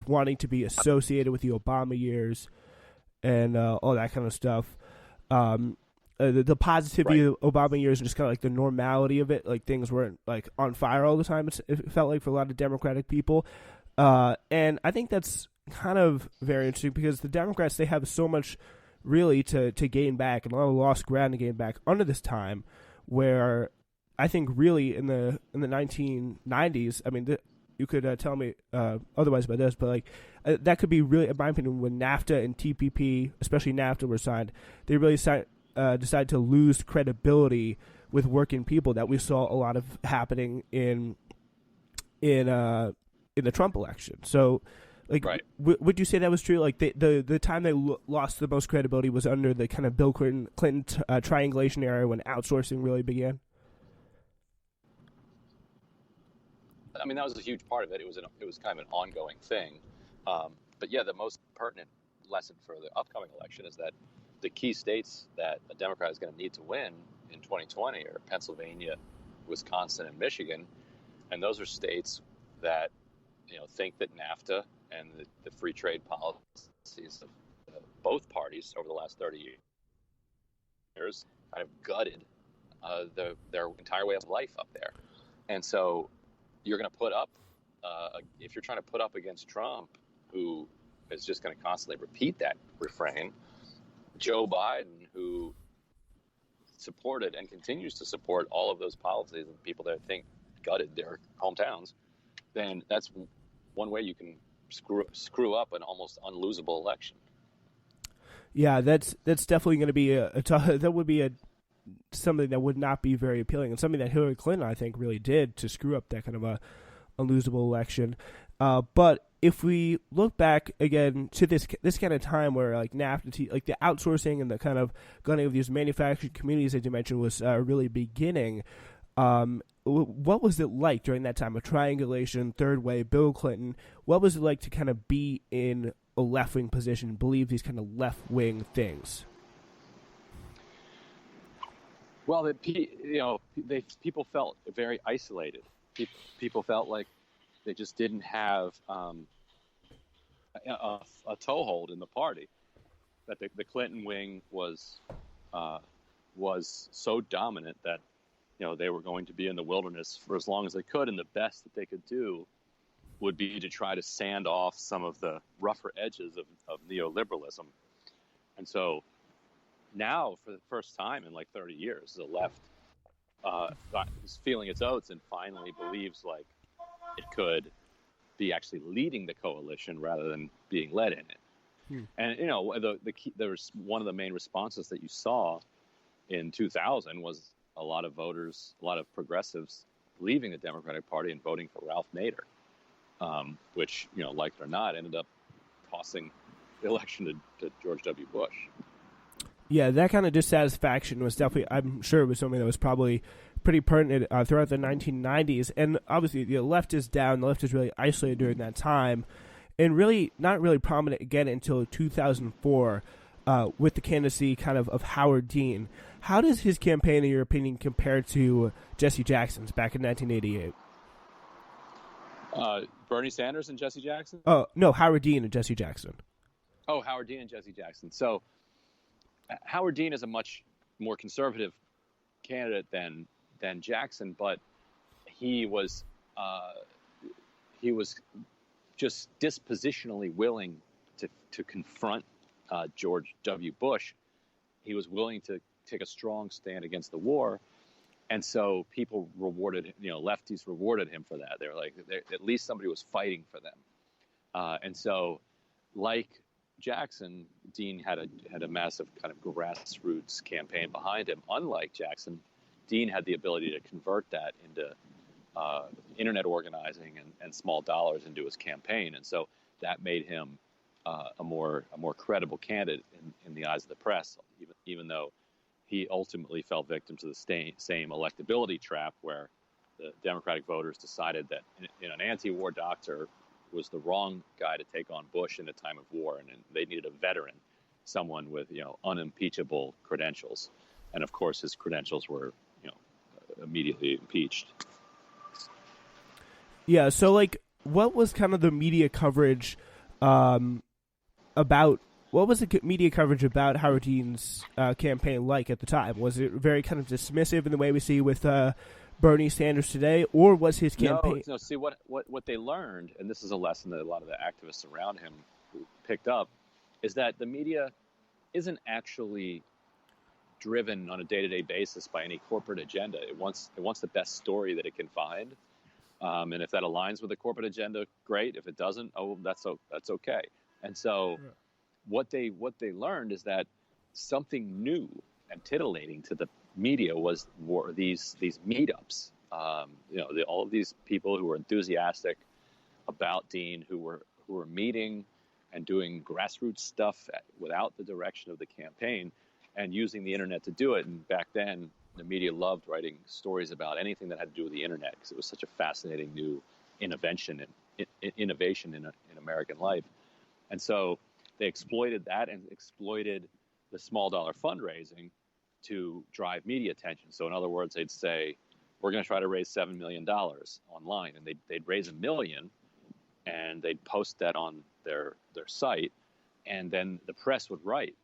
wanting to be associated with the Obama years and all that kind of stuff. The positivity of Obama years and just kind of like the normality of it, like things weren't like on fire all the time. It felt like for a lot of Democratic people, and I think that's kind of very interesting because the Democrats, they have so much really to gain back and a lot of lost ground to gain back under this time, where I think really in the 1990s, I mean, you could tell me otherwise about this, but like that could be really, in my opinion, when NAFTA and TPP, especially NAFTA, were signed, they really decided to lose credibility with working people that we saw a lot of happening in the Trump election. So, like, would you say that was true? Like, the time they lost the most credibility was under the kind of Bill Clinton triangulation era when outsourcing really began? I mean, that was a huge part of it. It was kind of an ongoing thing. But yeah, the most pertinent lesson for the upcoming election is that the key states that a Democrat is going to need to win in 2020 are Pennsylvania, Wisconsin, and Michigan. And those are states that, think that NAFTA and the free trade policies of both parties over the last 30 years kind of gutted their entire way of life up there. And so you're going to put up, if you're trying to put up against Trump, who is just going to constantly repeat that refrain, Joe Biden, who supported and continues to support all of those policies and people that think gutted their hometowns, then that's one way you can screw up an almost unlosable election. Yeah, that's definitely going to be that would be something that would not be very appealing, and something that Hillary Clinton, I think, really did to screw up that kind of a unlosable election. But if we look back again to this kind of time where like NAFTA, like the outsourcing and the kind of gunning of these manufacturing communities that you mentioned was really beginning, what was it like during that time of triangulation, third way, Bill Clinton? What was it like to kind of be in a left-wing position, believe these kind of left-wing things? Well, people felt very isolated. People felt like they just didn't have a toehold in the party. That the Clinton wing was so dominant that they were going to be in the wilderness for as long as they could, and the best that they could do would be to try to sand off some of the rougher edges of neoliberalism. And so now, for the first time in like 30 years, the left is feeling its oats and finally believes like it could be actually leading the coalition rather than being led in it. And the key, there was one of the main responses that you saw in 2000 was a lot of voters, a lot of progressives leaving the Democratic Party and voting for Ralph Nader, which, like it or not, ended up costing the election to George W. Bush. Yeah, that kind of dissatisfaction was definitely, I'm sure it was something that was probably pretty pertinent throughout the 1990s. And obviously the left is down, the left is really isolated during that time, and really not really prominent again until 2004 with the candidacy kind of Howard Dean. How does his campaign, in your opinion, compare to Jesse Jackson's back in 1988? Bernie Sanders and Jesse Jackson? Oh, no, Howard Dean and Jesse Jackson. Oh, Howard Dean and Jesse Jackson. So Howard Dean is a much more conservative candidate than Jackson, but he was just dispositionally willing to confront George W. Bush. He was willing to take a strong stand against the war, and so people rewarded, lefties rewarded him for that. They were like, at least somebody was fighting for them, and so, like Jackson, Dean had a massive kind of grassroots campaign behind him. Unlike Jackson, Dean had the ability to convert that into internet organizing and small dollars into his campaign, and so that made him a more credible candidate in the eyes of the press, even though he ultimately fell victim to the same electability trap where the Democratic voters decided that an anti-war doctor was the wrong guy to take on Bush in a time of war, and they needed a veteran, someone with unimpeachable credentials, and of course his credentials were immediately impeached. Yeah, so like, what was kind of the media coverage about what was the media coverage about Howard Dean's campaign like at the time? Was it very kind of dismissive in the way we see with Bernie Sanders today, or was his campaign? No. See what they learned, and this is a lesson that a lot of the activists around him picked up, is that the media isn't actually driven on a day-to-day basis by any corporate agenda. It wants the best story that it can find, and if that aligns with the corporate agenda, great. If it doesn't, that's okay. And so, what they learned is that something new and tittillating to the media were these meetups. All of these people who were enthusiastic about Dean, who were meeting and doing grassroots stuff without the direction of the campaign, and using the internet to do it. And back then, the media loved writing stories about anything that had to do with the internet because it was such a fascinating new innovation in American life. And so they exploited that and exploited the small dollar fundraising to drive media attention. So in other words, they'd say, we're going to try to raise $7 million online, and they'd raise $1 million, and they'd post that on their site, and then the press would write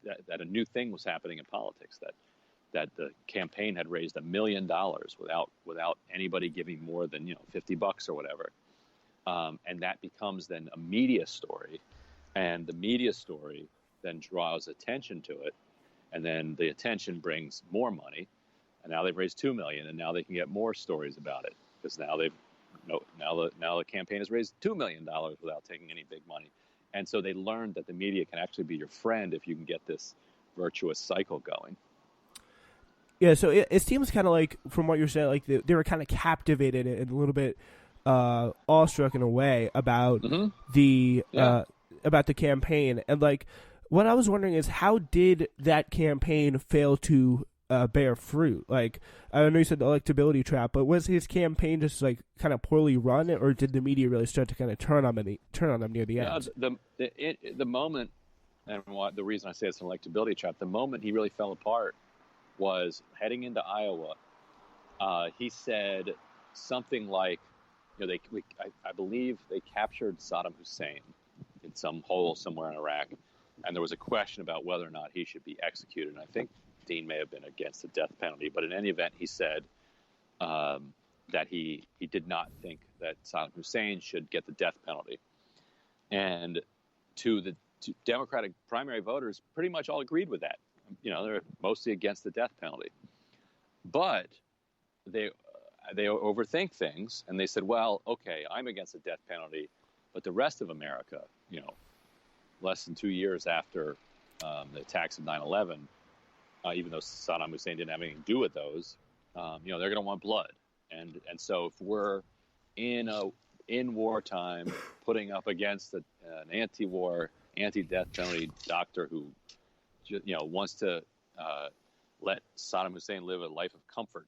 that a new thing was happening in politics, that the campaign had raised $1 million without anybody giving more than $50 or whatever, and that becomes then a media story, and the media story then draws attention to it, and then the attention brings more money, and now they've raised $2 million, and now they can get more stories about it because now the campaign has raised $2 million without taking any big money. And so they learned that the media can actually be your friend if you can get this virtuous cycle going. Yeah, so it seems kind of like, from what you're saying, like they were kind of captivated and a little bit awestruck in a way about about the campaign. And like, what I was wondering is, how did that campaign fail to bear fruit? Like, I know you said the electability trap, but was his campaign just like kind of poorly run, or did the media really start to kind of turn on them near the end? The moment, and the reason I say it's an electability trap, the moment he really fell apart was heading into Iowa. He said something like, I believe they captured Saddam Hussein in some hole somewhere in Iraq, and there was a question about whether or not he should be executed. And I think Dean may have been against the death penalty, but in any event, he said that he did not think that Saddam Hussein should get the death penalty. And to Democratic primary voters, pretty much all agreed with that. They're mostly against the death penalty, but they overthink things, and they said, well, okay, I'm against the death penalty, but the rest of America, less than 2 years after the attacks of 9/11, even though Saddam Hussein didn't have anything to do with those, they're going to want blood. And so if we're in wartime putting up against an anti-war, anti-death penalty doctor who wants to let Saddam Hussein live a life of comfort,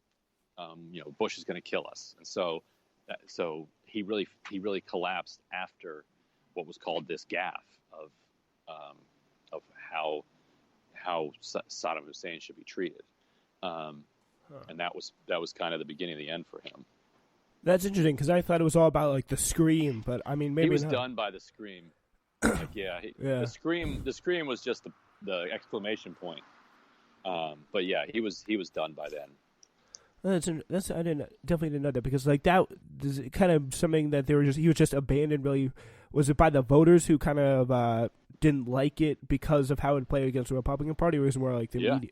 Bush is going to kill us. And so he really collapsed after what was called this gaffe of how Saddam Hussein should be treated, and that was kind of the beginning of the end for him. That's interesting, because I thought it was all about like the scream, but I mean, maybe he was not. done by the scream. The scream was just the exclamation point. But yeah, he was done by then. That's I definitely didn't know that, because like that is kind of something that he was just abandoned. Really, was it by the voters who kind of didn't like it because of how it played against the Republican Party, or was it more like the media?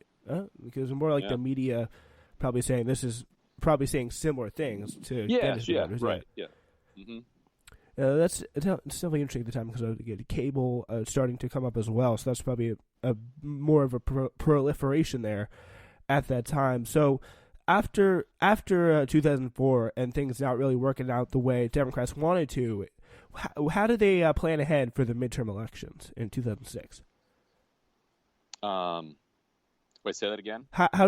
Because it's more like the media probably saying similar things to voters. Right. Yeah. Mm-hmm. It's definitely interesting at the time, because cable starting to come up as well. So that's probably a more of a proliferation there at that time. So after 2004 and things not really working out the way Democrats wanted to, how did they plan ahead for the midterm elections in 2006? Wait, say that again. How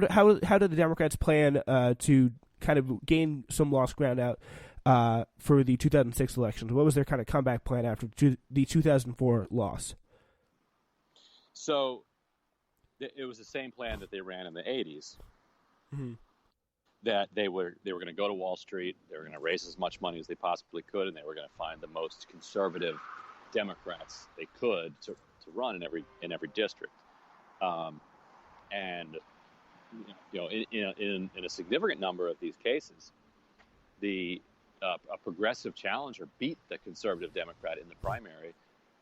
did the Democrats plan to kind of gain some lost ground out for the 2006 elections? What was their kind of comeback plan after the 2004 loss? So it was the same plan that they ran in the 80s. Mm-hmm. That they were going to go to Wall Street, they were going to raise as much money as they possibly could, and they were going to find the most conservative Democrats they could to run in every district, and in a significant number of these cases, a progressive challenger beat the conservative Democrat in the primary,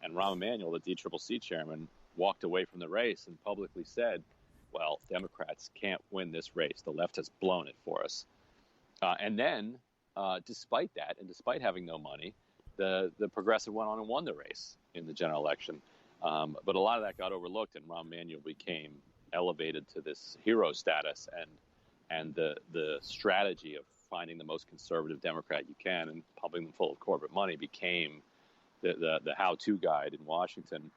and Rahm Emanuel, the DCCC chairman, walked away from the race and publicly said, "Well, Democrats can't win this race. The left has blown it for us." And then, despite that, and despite having no money, the progressive went on and won the race in the general election. But a lot of that got overlooked, and Rahm Emanuel became elevated to this hero status, and the strategy of finding the most conservative Democrat you can and pumping them full of corporate money became the how-to guide in Washington.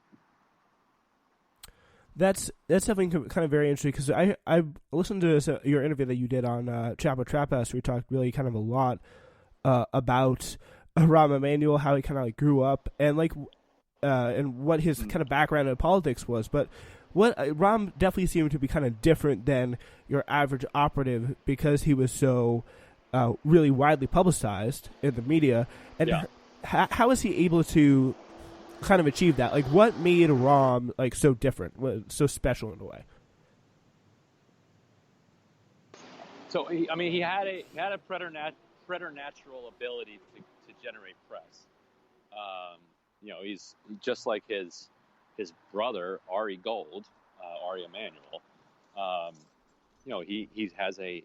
That's definitely kind of very interesting, because I listened to your interview that you did on Chapo Trap House, where you talked really kind of a lot about Rahm Emanuel, how he kind of like grew up, and and what his kind of background in politics was. But what Rahm definitely seemed to be kind of different than your average operative, because he was so really widely publicized in the media. And how is he able to kind of achieve that? Like, what made Rahm like so different, so special in a way? So he had a preternatural ability to generate press. He's just like his brother Ari Gold, Ari Emanuel. He has a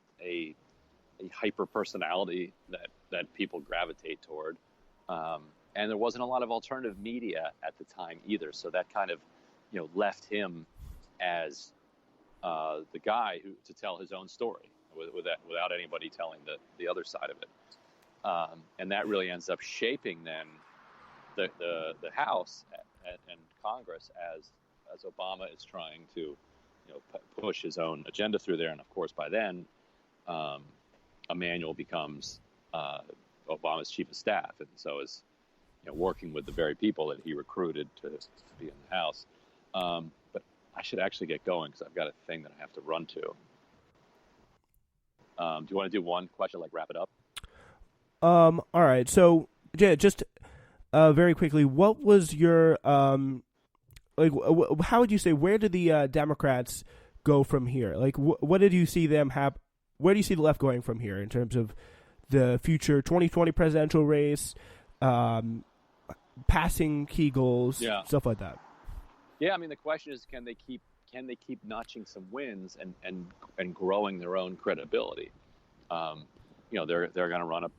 hyper personality that people gravitate toward, and there wasn't a lot of alternative media at the time either, so that kind of left him as the guy to tell his own story without anybody telling the other side of it, and that really ends up shaping then the House and Congress as Obama is trying to push his own agenda through there. And of course by then Emanuel becomes Obama's chief of staff, and so is working with the very people that he recruited to be in the House. But I should actually get going because I've got a thing that I have to run to. Do you want to do one question, like wrap it up? All right. So yeah, just very quickly, what was your how would you say, where did the Democrats go from here? Like, what did you see them have? Where do you see the left going from here in terms of the future 2020 presidential race, passing key goals, stuff like that? Yeah, I mean, the question is, can they keep notching some wins and growing their own credibility? They're going to run a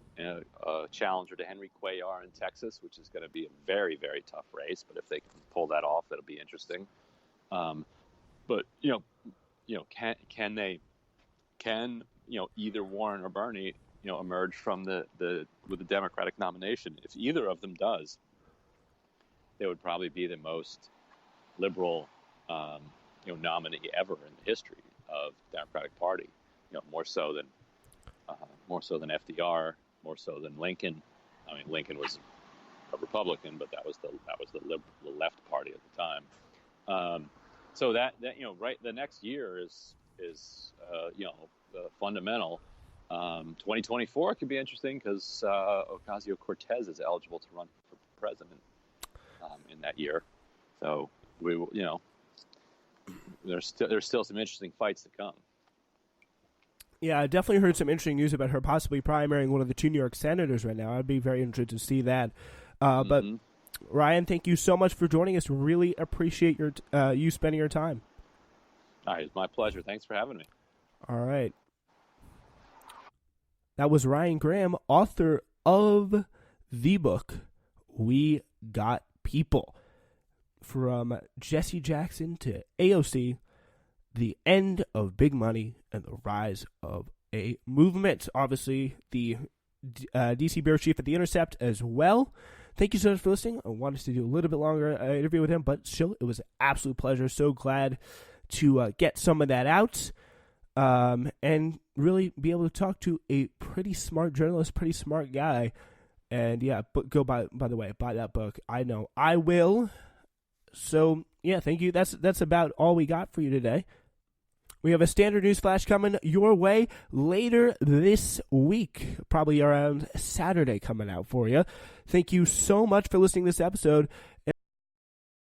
challenger to Henry Cuellar in Texas, which is going to be a very, very tough race. But if they can pull that off, that'll be interesting. But can either Warren or Bernie emerge from with the Democratic nomination? If either of them does, they would probably be the most liberal nominee ever in the history of the Democratic Party. More so than FDR, more so than Lincoln. I mean, Lincoln was a Republican, but that was the left party at the time. So that right, the next year is fundamental. 2024 could be interesting because Ocasio-Cortez is eligible to run for president in that year. So there's still some interesting fights to come. Yeah, I definitely heard some interesting news about her possibly primarying one of the two New York senators right now. I'd be very interested to see that. But Ryan, thank you so much for joining us. Really appreciate you spending your time. All right, it's my pleasure. Thanks for having me. All right. That was Ryan Graham, author of the book, We Got People. From Jesse Jackson to AOC, the end of big money and the rise of a movement. Obviously, the DC bureau chief at the Intercept as well. Thank you so much for listening. I wanted to do a little bit longer interview with him, but still, it was an absolute pleasure. So glad to get some of that out and really be able to talk to a pretty smart journalist, pretty smart guy. And yeah, go by the way, buy that book. I know I will. So yeah, thank you. That's about all we got for you today. We have a standard news flash coming your way later this week, probably around Saturday coming out for you. Thank you so much for listening to this episode.